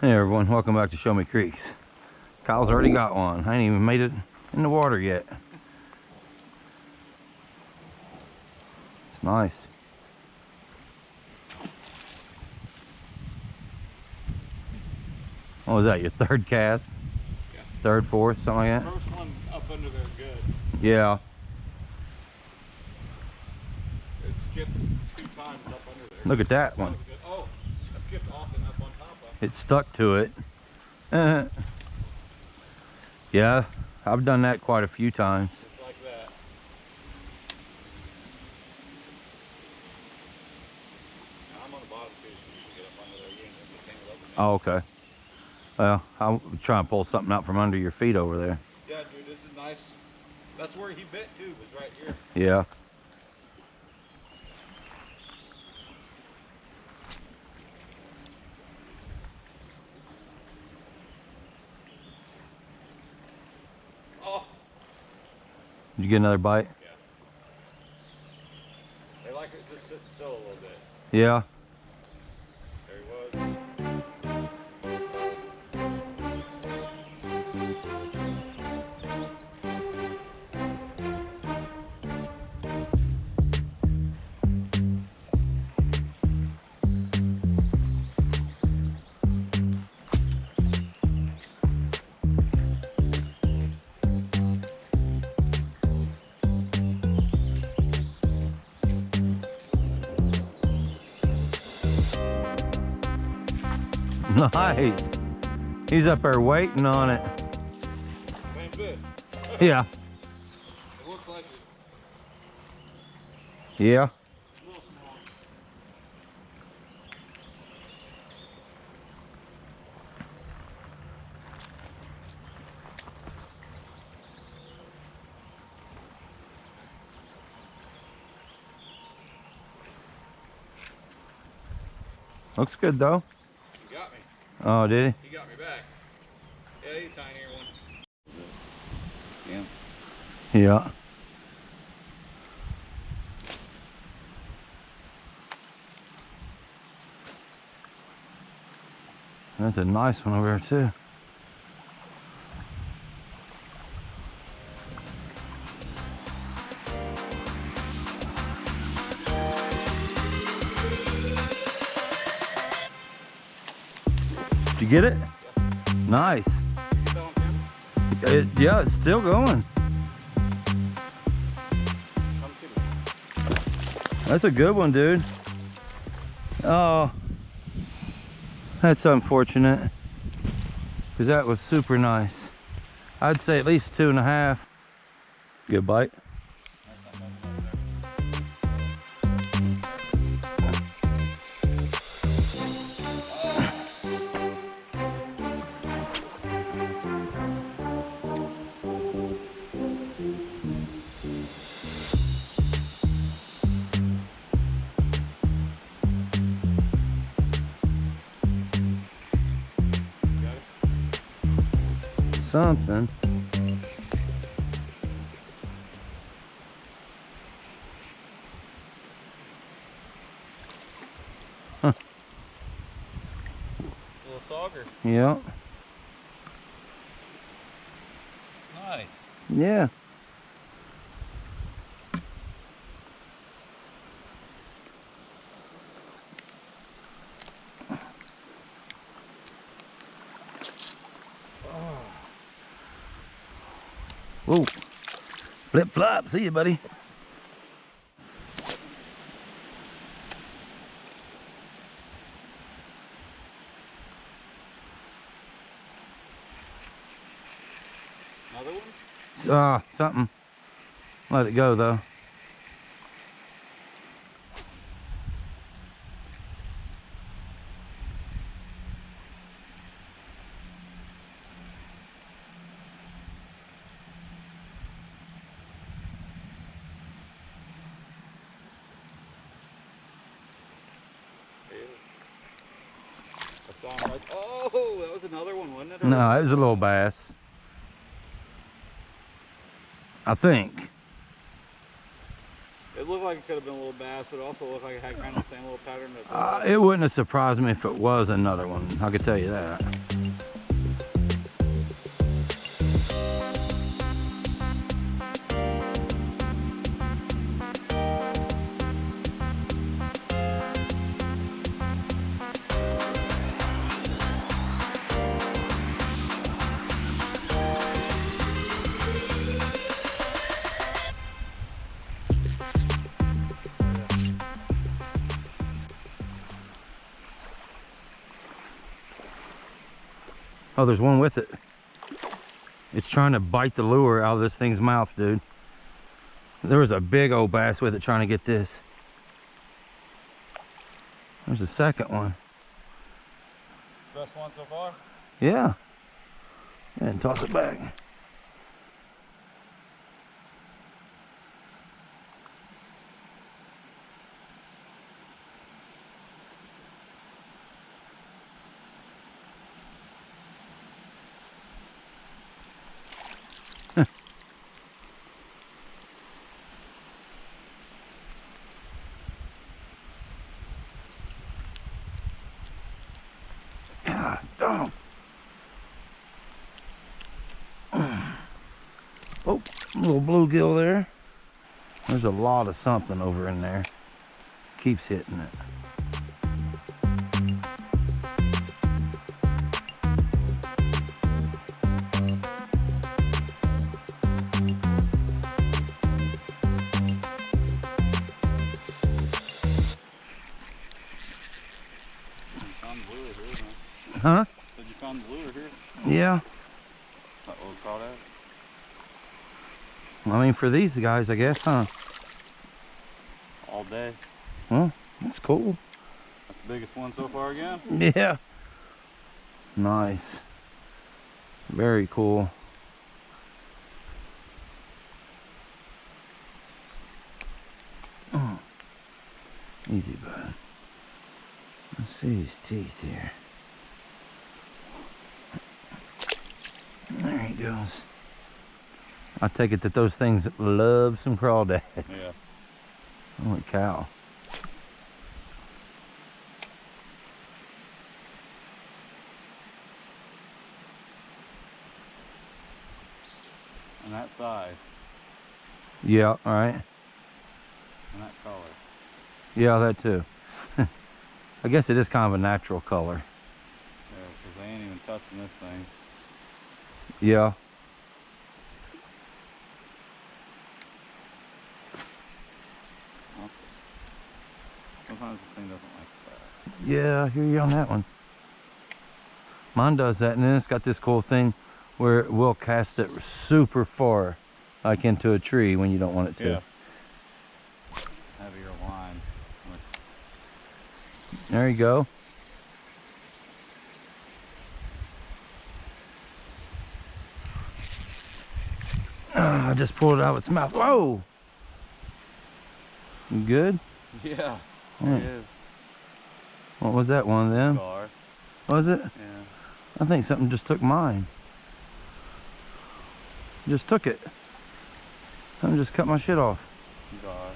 Hey everyone, welcome back to Show Me Creeks. Kyle's already got one. I ain't even made it in the water yet. It's nice. What was that, your third cast? Yeah. Third, fourth, something like that? First one up under there good. Yeah. It skipped 2 times up under there. Look at that one. Oh, that skipped off and up on top of. It stuck to it. Yeah, I've done that quite a few times. Just like that. Now I'm on the bottom too, so you can get up under there. You ain't gonna get tangled up with me. Oh, okay. Well, I'll try and pull something out from under your feet over there. Yeah, dude, this is nice. That's where he bit too, was right here. Yeah. Oh. Did you get another bite? Yeah. They like it just sitting still a little bit. Yeah. There he was. Nice. He's up there waiting on it. Same bit. Yeah. It looks like it. Yeah. A little small. Looks good though. He got me. Oh, did He got me back. Yeah, he's a tinier one. Yeah. he? Yeah. That's a nice one over there too. Did you get it? Yeah. Nice. Still on camera? Yeah, it's still going. Come to me. That's a good one, dude. Oh, that's unfortunate, because that was super nice. I'd say at least 2.5. Good bite. Something. Huh. Little sauger. Yeah. Nice. Yeah. Whoa. Flip flop. See you, buddy. Another one? Something. Let it go though. I saw him right. Oh, that was another one, wasn't it? Or No, it was a little bass. I think. It It looked like it could have been a little bass, but it also looked like it had kind of the same little pattern that It wouldn't have surprised me if it was another one. I could tell you that. Oh, there's one with it. It's trying to bite the lure out of this thing's mouth, dude. There was a big old bass with it trying to get this. There's a second one. best one so far? Yeah. And toss it back. God, oh, a little bluegill there. There's a lot of something over in there. Keeps hitting it. Huh? Did you find the lure here? Yeah. That what we caught at? I mean, for these guys, I guess, huh? All day. Well, that's cool. That's the biggest one so far again? Yeah. Nice. Very cool. Oh. Easy, bud. Let's see his teeth here. There he goes. I take it that those things love some crawdads. Yeah. Holy cow. And that size. Yeah, all right. And that color. Yeah, that too. I guess it is kind of a natural color. Yeah, because they ain't even touching this thing. Yeah. Sometimes this thing doesn't like that. Yeah, I hear you on that one. Mine does that, and then it's got this cool thing where it will cast it super far, like into a tree when you don't want it to. Yeah. Heavier line. There you go. I just pulled it out of its mouth. Whoa! You good? Yeah. Yeah. There it is. What was that one then? Gar. Was it? Yeah. I think something just took mine. Just took it. Something just cut my shit off. Gar.